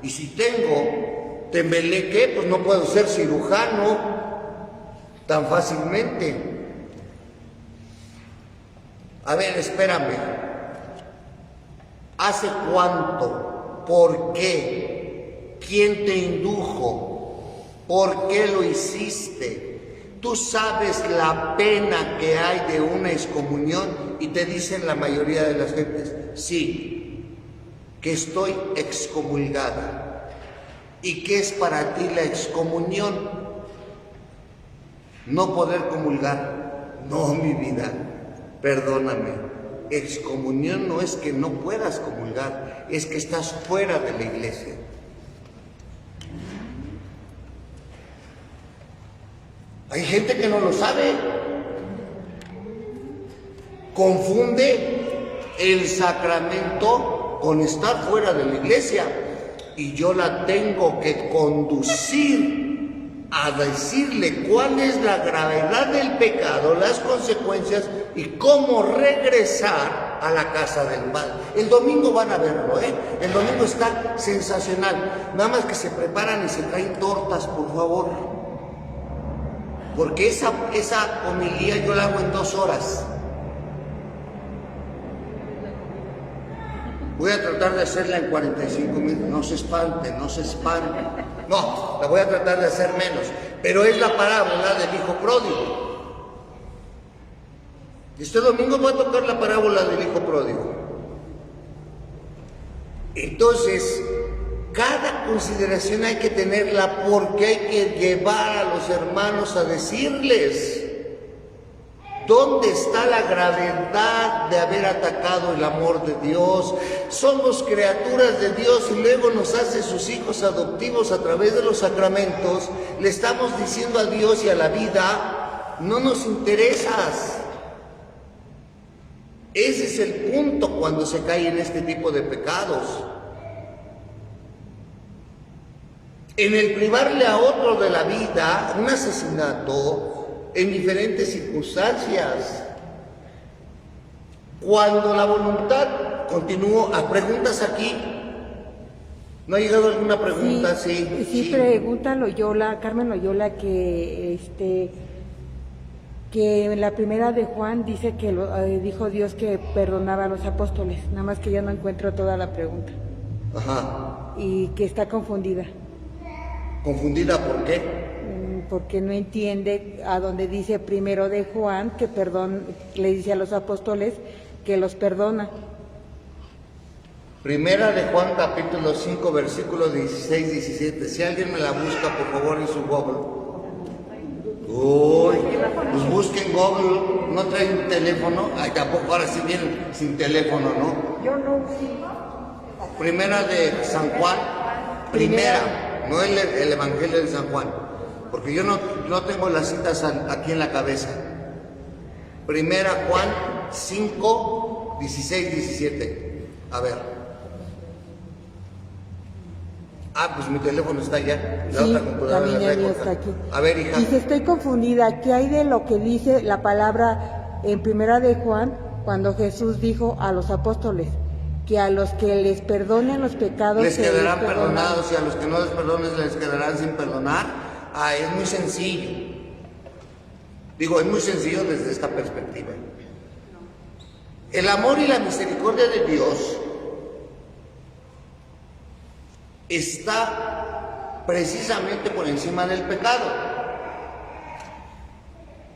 y si tengo tembeleque, pues no puedo ser cirujano tan fácilmente. A ver, espérame. ¿Hace cuánto? ¿Por qué? ¿Quién te indujo? ¿Por qué lo hiciste? Tú sabes la pena que hay de una excomunión y te dicen la mayoría de las gentes, sí, que estoy excomulgada. ¿Y qué es para ti la excomunión? No poder comulgar. No, mi vida, perdóname. Excomunión no es que no puedas comulgar, es que estás fuera de la iglesia. Hay gente que no lo sabe. Confunde el sacramento con estar fuera de la iglesia. Y yo la tengo que conducir a decirle cuál es la gravedad del pecado, las consecuencias y cómo regresar a la casa del Padre. El domingo van a verlo, El domingo está sensacional. Nada más que se preparan y se traen tortas, por favor. Porque esa homilía yo la hago en 2 horas. Voy a tratar de hacerla en 45 minutos. No se espanten. No, la voy a tratar de hacer menos. Pero es la parábola del hijo pródigo. Este domingo voy a tocar la parábola del hijo pródigo. Entonces, cada consideración hay que tenerla porque hay que llevar a los hermanos a decirles dónde está la gravedad de haber atacado el amor de Dios. Somos criaturas de Dios y luego nos hace sus hijos adoptivos a través de los sacramentos. Le estamos diciendo a Dios y a la vida, no nos interesas. Ese es el punto cuando se cae en este tipo de pecados. En el privarle a otro de la vida, un asesinato en diferentes circunstancias. Cuando la voluntad continúa, a preguntas aquí. ¿No ha llegado alguna pregunta? Sí, pregunta Carmen Loyola, que en la primera de Juan dice que dijo Dios que perdonaba a los apóstoles, nada más que ya no encuentro toda la pregunta. Ajá. Y que está confundida. ¿Confundida por qué? Porque no entiende a donde dice primero de Juan que le dice a los apóstoles que los perdona. Primera de Juan capítulo 5 versículos 16-17. Si alguien me la busca, por favor, en su Google. Uy, pues busquen Google. ¿No traen teléfono? Ay, tampoco ahora sí vienen sin teléfono, ¿no? Yo no. Primera de San Juan. Primera. No el Evangelio de San Juan, porque yo no tengo las citas aquí en la cabeza. Primera Juan 5, 16, 17. A ver. Pues mi teléfono está allá. La otra computadora está aquí. A ver, hija. Dice, estoy confundida. ¿Qué hay de lo que dice la palabra en primera de Juan cuando Jesús dijo a los apóstoles? Que a los que les perdonen los pecados les quedarán perdonados y a los que no les perdones les quedarán sin perdonar. Es muy sencillo. Es muy sencillo desde esta perspectiva. El amor y la misericordia de Dios está precisamente por encima del pecado.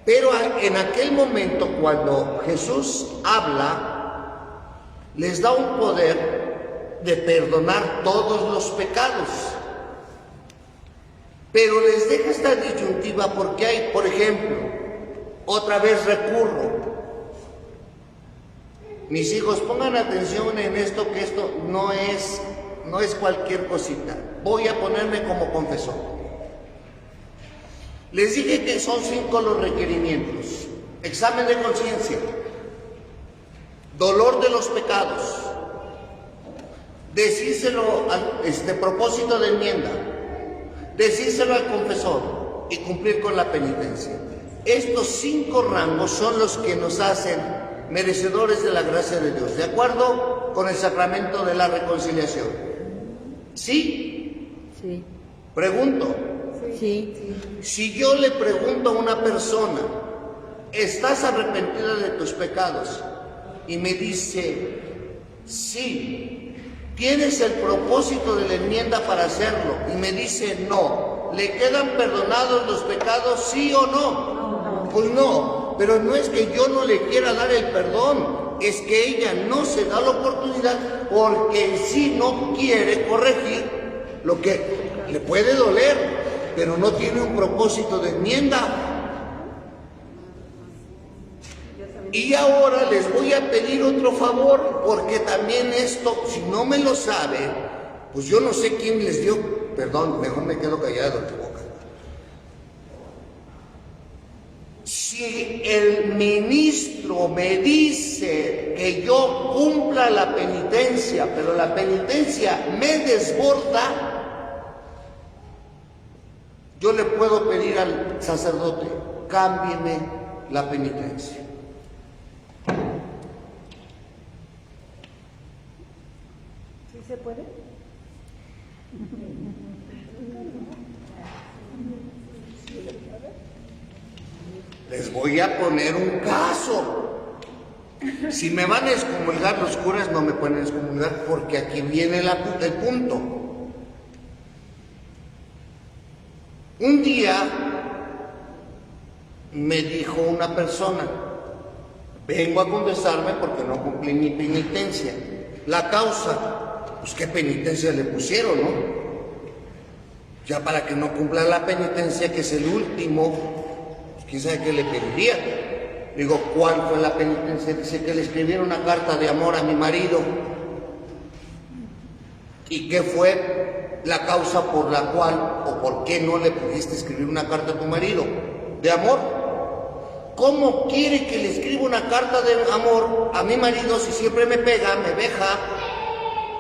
Pero en aquel momento, cuando Jesús habla, les da un poder de perdonar todos los pecados. Pero les deja esta disyuntiva porque hay, por ejemplo, otra vez recurro. Mis hijos, pongan atención en esto, que esto no es cualquier cosita. Voy a ponerme como confesor. Les dije que son 5 los requerimientos: examen de conciencia, dolor de los pecados, decírselo al propósito de enmienda, decírselo al confesor y cumplir con la penitencia. Estos 5 rangos son los que nos hacen merecedores de la gracia de Dios, de acuerdo con el sacramento de la reconciliación. ¿Sí? Sí. Pregunto. Sí. Si yo le pregunto a una persona, ¿estás arrepentida de tus pecados? Y me dice, sí. ¿Tienes el propósito de la enmienda para hacerlo? Y me dice, no. ¿Le quedan perdonados los pecados, sí o no? Pues no, pero no es que yo no le quiera dar el perdón, es que ella no se da la oportunidad porque en sí no quiere corregir lo que le puede doler, pero no tiene un propósito de enmienda. Y ahora les voy a pedir otro favor, porque también esto, si no me lo sabe, pues yo no sé quién les dio, perdón, mejor me quedo callado de boca. Si el ministro me dice que yo cumpla la penitencia, pero la penitencia me desborda, yo le puedo pedir al sacerdote, cámbieme la penitencia. ¿Sí se puede? Les voy a poner un caso. Si me van a excomulgar los curas, no me pueden excomulgar, porque aquí viene el punto. Un día me dijo una persona, vengo a confesarme porque no cumplí mi penitencia. La causa, pues qué penitencia le pusieron, ¿no? Ya para que no cumpla la penitencia, que es el último, pues quién sabe qué le pediría. Digo, ¿cuál fue la penitencia? Dice que le escribieron una carta de amor a mi marido. ¿Y qué fue la causa por la cual o por qué no le pudiste escribir una carta a tu marido de amor? ¿Cómo quiere que le escriba una carta de amor a mi marido si siempre me pega, me veja,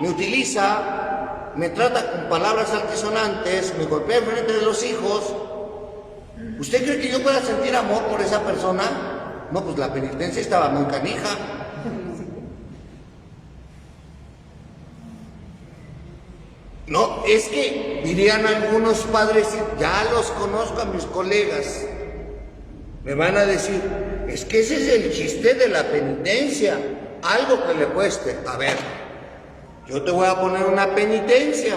me utiliza, me trata con palabras altisonantes, me golpea en frente de los hijos? ¿Usted cree que yo pueda sentir amor por esa persona? No, pues la penitencia estaba muy canija. No, es que dirían algunos padres, ya los conozco a mis colegas, me van a decir, es que ese es el chiste de la penitencia, algo que le cueste. A ver, yo te voy a poner una penitencia.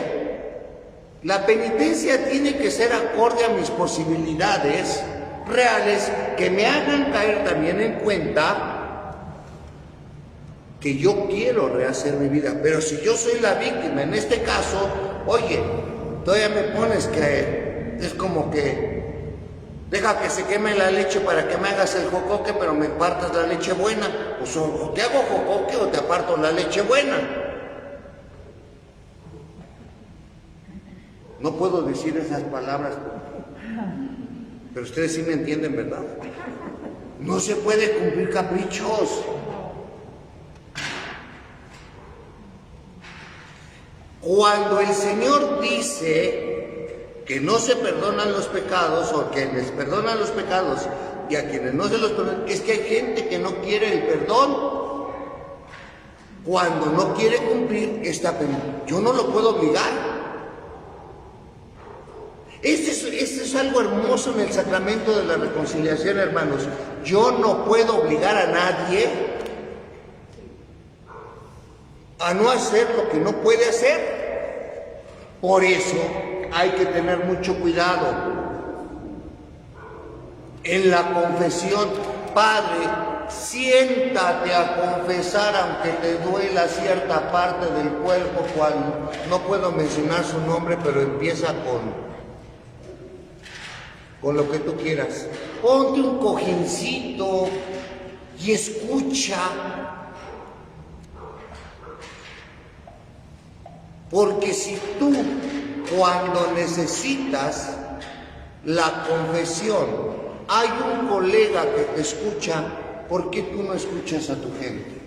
La penitencia tiene que ser acorde a mis posibilidades reales, que me hagan caer también en cuenta que yo quiero rehacer mi vida. Pero si yo soy la víctima, en este caso, oye, todavía me pones que es como que deja que se queme la leche para que me hagas el jocoque, pero me partas la leche buena. Pues o te hago jocoque o te aparto la leche buena. No puedo decir esas palabras, pero ustedes sí me entienden, ¿verdad? No se puede cumplir caprichos. Cuando el Señor dice que no se perdonan los pecados, o que les perdonan los pecados, y a quienes no se los perdonan, es que hay gente que no quiere el perdón. Cuando no quiere cumplir esta penitencia, yo no lo puedo obligar. Este es algo hermoso en el sacramento de la reconciliación, hermanos. Yo no puedo obligar a nadie a no hacer lo que no puede hacer. Por eso hay que tener mucho cuidado. En la confesión, Padre, siéntate a confesar aunque te duela cierta parte del cuerpo, cual no puedo mencionar su nombre, pero empieza con lo que tú quieras. Ponte un cojincito y escucha. Porque si tú, cuando necesitas la confesión, hay un colega que te escucha, ¿por qué tú no escuchas a tu gente?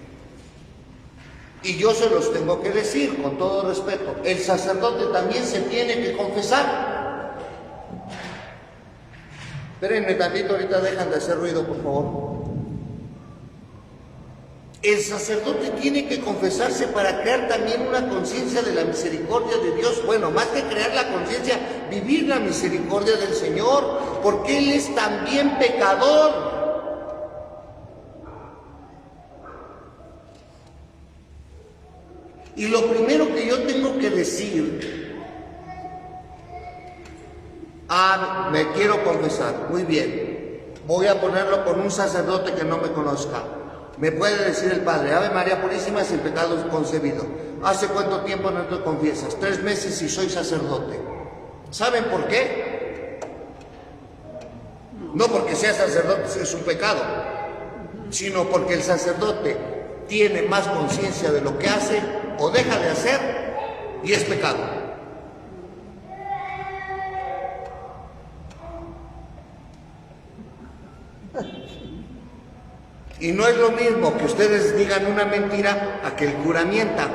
Y yo se los tengo que decir con todo respeto, el sacerdote también se tiene que confesar. Espérenme tantito, ahorita dejan de hacer ruido, por favor. El sacerdote tiene que confesarse para crear también una conciencia de la misericordia de Dios. Bueno, más que crear la conciencia, vivir la misericordia del Señor, porque Él es también pecador. Y lo primero que yo tengo que decir, me quiero confesar, muy bien, voy a ponerlo con un sacerdote que no me conozca. Me puede decir el Padre, Ave María Purísima, sin pecado concebido. ¿Hace cuánto tiempo no te confiesas? 3 meses y soy sacerdote. ¿Saben por qué? No porque sea sacerdote es un pecado, sino porque el sacerdote tiene más conciencia de lo que hace o deja de hacer y es pecado. Y no es lo mismo que ustedes digan una mentira a que el cura mienta.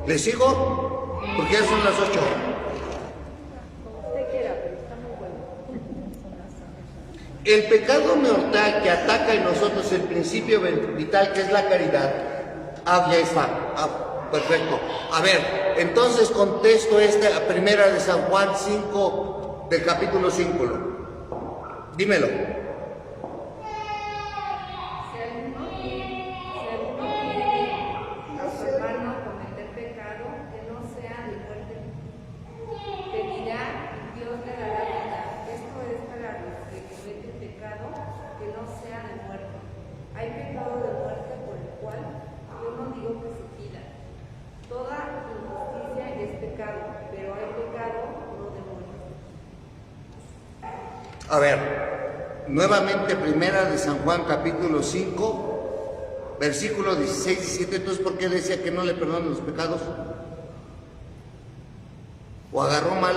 ¿Les sigo? Porque ya son las 8. Como usted quiera, pero está muy bueno. El pecado mortal que ataca en nosotros el principio vital, que es la caridad. Ya está. Perfecto. A ver, entonces contesto a primera de San Juan 5, del capítulo 5. Dímelo. Si alguno quiere a su hermano cometer pecado que no sea de muerte, pedirá y Dios le dará vida. Esto es para los que cometen pecado que no sea de muerte. Hay pecado de muerte por el cual yo no digo que se pida. Toda injusticia es pecado, pero hay pecado no de muerte. A ver, nuevamente primera de San Juan capítulo 5, versículo 16 y 17. Entonces, ¿por qué decía que no le perdonan los pecados? ¿O agarró mal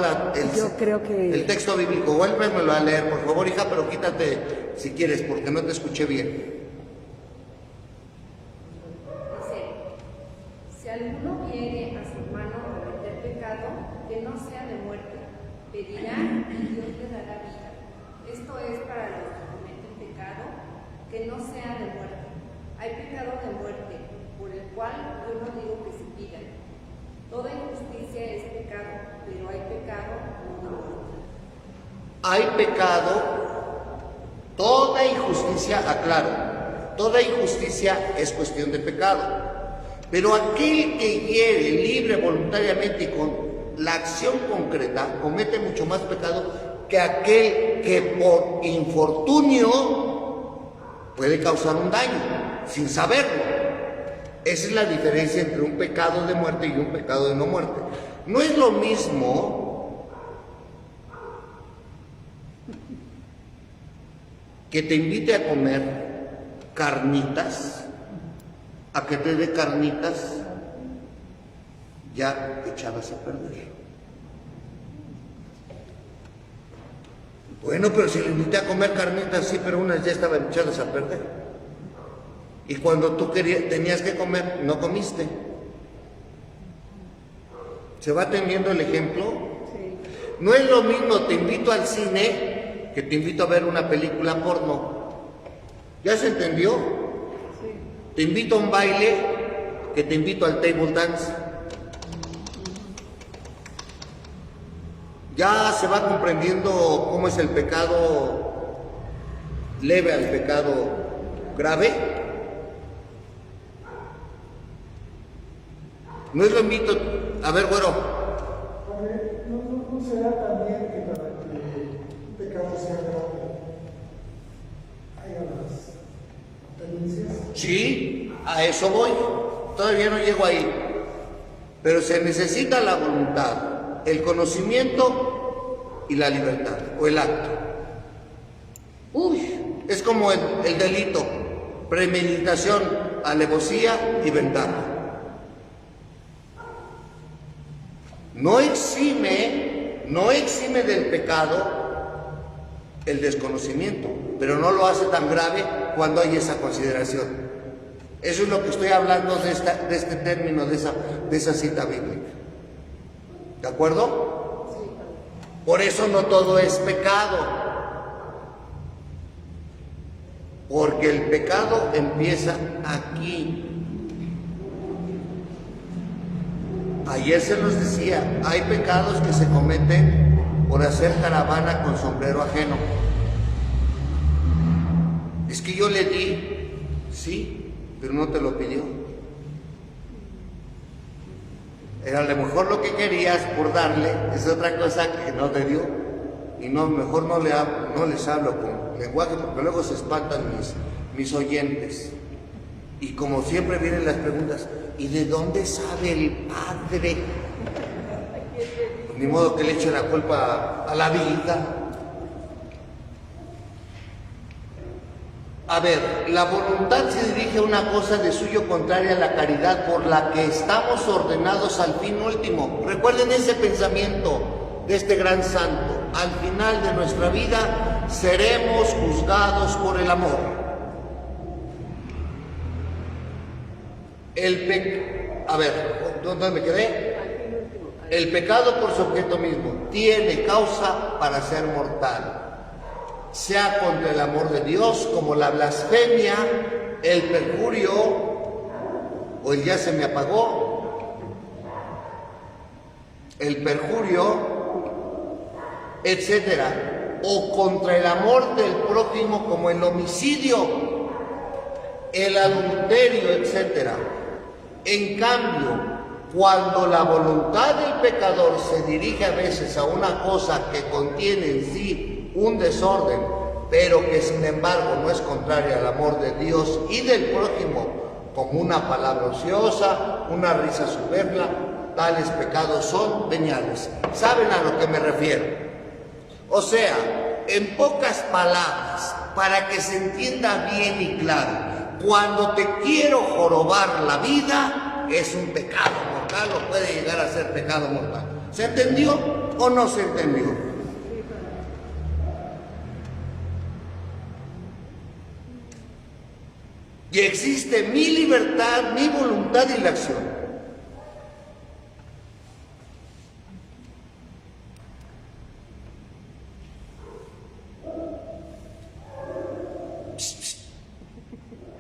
Yo creo que... el texto bíblico? Vuélvemelo a leer, por favor, hija, pero quítate si quieres, porque no te escuché bien. Si alguno viene a su hermano a cometer pecado que no sea de muerte, pedirá y Dios le dará vida. Esto es para los que cometen pecado que no sea de muerte. Hay pecado de muerte, por el cual yo no digo que se pida. Toda injusticia es pecado, pero hay pecado no de muerte. Hay pecado, toda injusticia, aclaro, toda injusticia es cuestión de pecado. Pero aquel que hiere libre, voluntariamente y con la acción concreta, comete mucho más pecado que aquel que por infortunio puede causar un daño, sin saberlo. Esa es la diferencia entre un pecado de muerte y un pecado de no muerte. No es lo mismo que te invite a comer carnitas a que te dé carnitas ya echadas a perder. Bueno, pero si le invité a comer carnitas, sí, pero unas ya estaban echadas a perder. Y cuando tú tenías que comer, no comiste. ¿Se va teniendo el ejemplo? Sí. No es lo mismo te invito al cine que te invito a ver una película porno. ¿Ya se entendió? Sí. Te invito a un baile que te invito al table dance. Ya se va comprendiendo cómo es el pecado leve al pecado grave. No es lo invito. A ver, güero. Padre, ¿no será también que para que un pecado sea grave haya las penitencias? Sí, a eso voy. Todavía no llego ahí. Pero se necesita la voluntad, el conocimiento y la libertad, o el acto. Uy, es como el delito, premeditación, alevosía y ventaja. No exime del pecado el desconocimiento, pero no lo hace tan grave cuando hay esa consideración. Eso es lo que estoy hablando de este término, de esa cita bíblica. ¿De acuerdo? Por eso no todo es pecado. Porque el pecado empieza aquí. Ayer se nos decía, hay pecados que se cometen por hacer caravana con sombrero ajeno. Es que yo le di, sí, pero no te lo pidió. Era a lo mejor lo que querías por darle, es otra cosa que no te dio. Y no, mejor no les hablo con lenguaje, porque luego se espantan mis oyentes. Y como siempre vienen las preguntas, ¿y de dónde sabe el Padre? Ni modo que le eche la culpa a la vida. A ver, la voluntad se dirige a una cosa de suyo contraria a la caridad, por la que estamos ordenados al fin último. Recuerden ese pensamiento de este gran santo. Al final de nuestra vida seremos juzgados por el amor. A ver, ¿dónde me quedé? El pecado por su objeto mismo tiene causa para ser mortal, sea contra el amor de Dios, como la blasfemia, el perjurio, o el ya se me apagó, el perjurio, etcétera, o contra el amor del prójimo, como el homicidio, el adulterio, etcétera. En cambio, cuando la voluntad del pecador se dirige a veces a una cosa que contiene en sí un desorden, pero que sin embargo no es contraria al amor de Dios y del prójimo, como una palabra ociosa, una risa superflua, tales pecados son veniales. ¿Saben a lo que me refiero? O sea, en pocas palabras, para que se entienda bien y claro, cuando te quiero jorobar la vida, es un pecado mortal o puede llegar a ser pecado mortal. ¿Se entendió o no se entendió? Y existe mi libertad, mi voluntad y la acción.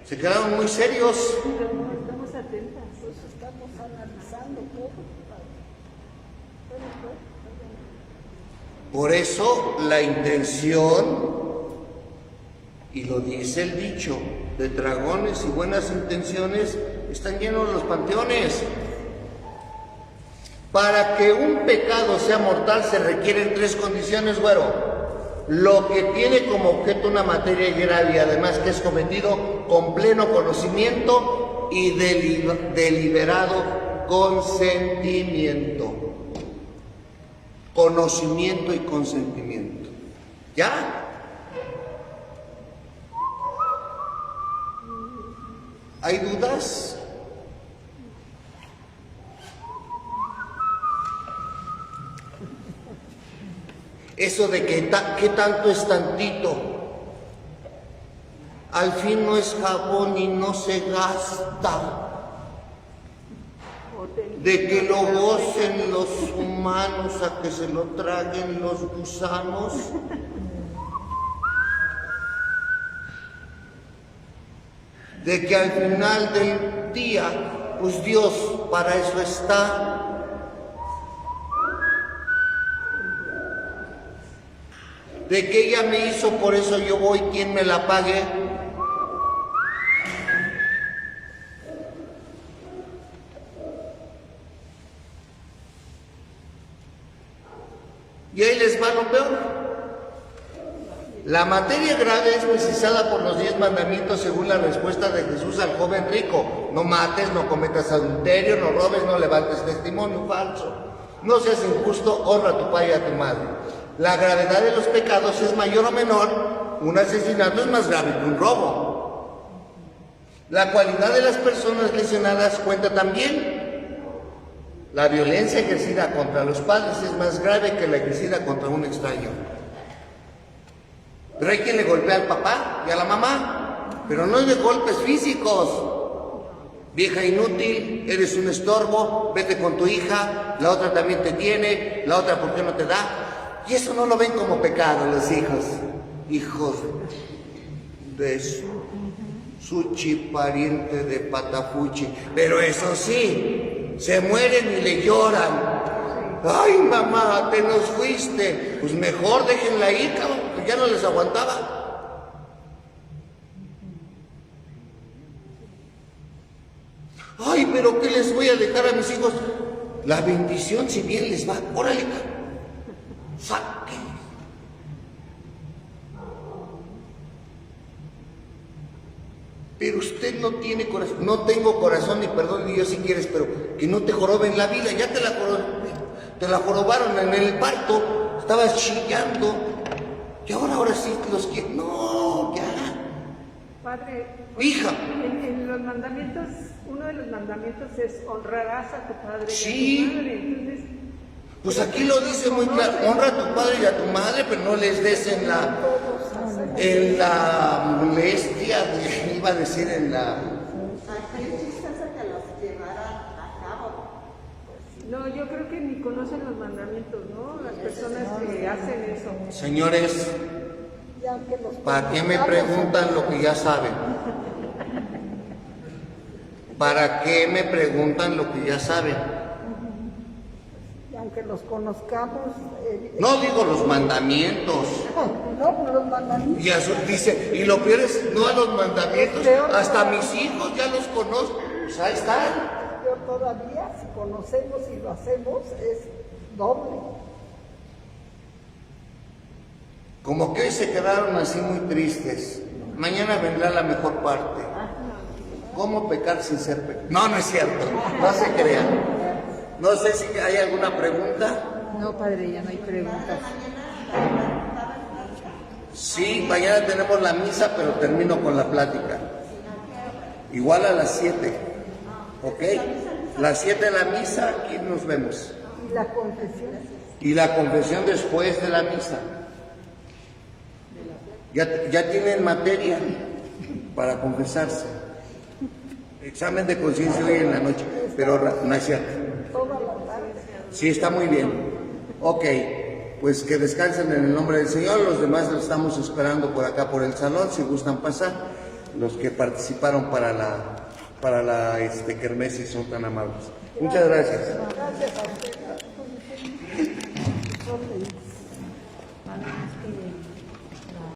Se quedaron muy serios. Estamos atentas, pues estamos analizando todo. Por eso la intención, y lo dice el dicho, de dragones y buenas intenciones están llenos los panteones. Para que un pecado sea mortal se requieren 3 condiciones, güero. Lo que tiene como objeto una materia grave y además que es cometido con pleno conocimiento y deliberado consentimiento. Conocimiento y consentimiento. ¿Ya? ¿Hay dudas? Eso de que ¿qué tanto es tantito? Al fin no es jabón y no se gasta. De que lo gocen los humanos a que se lo traguen los gusanos. De que al final del día, pues Dios para eso está. De que ella me hizo, por eso yo voy, quien me la pague. La materia grave es precisada por los 10 mandamientos según la respuesta de Jesús al joven rico. No mates, no cometas adulterio, no robes, no levantes testimonio falso. No seas injusto, honra a tu padre y a tu madre. La gravedad de los pecados es mayor o menor. Un asesinato es más grave que un robo. La cualidad de las personas lesionadas cuenta también. La violencia ejercida contra los padres es más grave que la ejercida contra un extraño. Pero hay quien le golpea al papá y a la mamá, pero no es de golpes físicos. Vieja inútil, eres un estorbo, vete con tu hija, la otra también te tiene, la otra ¿por qué no te da? Y eso no lo ven como pecado los hijos de Suchi, pariente de Patafuchi. Pero eso sí, se mueren y le lloran. Ay, mamá, te nos fuiste. Pues mejor déjenla ir, cabrón, que ya no les aguantaba. Ay, pero ¿qué les voy a dejar a mis hijos? La bendición, si bien les va. Órale, saquen. Pero usted no tiene corazón. No tengo corazón ni perdón ni Dios si quieres, pero que no te joroben la vida. Ya te la jorobaron en el parto. Estabas chillando. Y ahora sí los quiero. No, ya. Padre, Hija. En los mandamientos, uno de los mandamientos es honrarás a tu padre Sí. y a tu madre. Entonces, Pues aquí lo dice muy claro, honra a tu padre y a tu madre, pero no les des en la molestia, iba a decir en la... Aquí el chiste es que los llevaran a cabo. no, yo creo que ni conocen los mandamientos, ¿no? Las personas que hacen eso. Señores, ¿para qué me preguntan lo que ya saben? ¿Para qué me preguntan lo que ya saben? Y aunque los conozcamos, No digo los mandamientos. no, los mandamientos. Y eso dice, y lo peor es, no a los mandamientos, hasta mis hijos ya los conozco. Pues ahí están. Peor todavía, si conocemos y lo hacemos, es doble. Como que hoy se quedaron así muy tristes. Mañana vendrá la mejor parte. ¿Cómo pecar sin ser pecado? No, no es cierto. No se crean. No sé si hay alguna pregunta. No, padre, ya no hay preguntas. Sí, mañana tenemos la misa, pero termino con la plática. Igual a las 7. ¿Ok? Las 7 de la misa, aquí nos vemos. Y la confesión. Y la confesión después de la misa. Ya tienen materia para confesarse. Examen de conciencia hoy en la noche, pero no es cierto. Sí, está muy bien. Ok, pues que descansen en el nombre del Señor. Los demás los estamos esperando por acá, por el salón, si gustan pasar. Los que participaron para la kermés y son tan amables. Muchas gracias. Gracias a usted.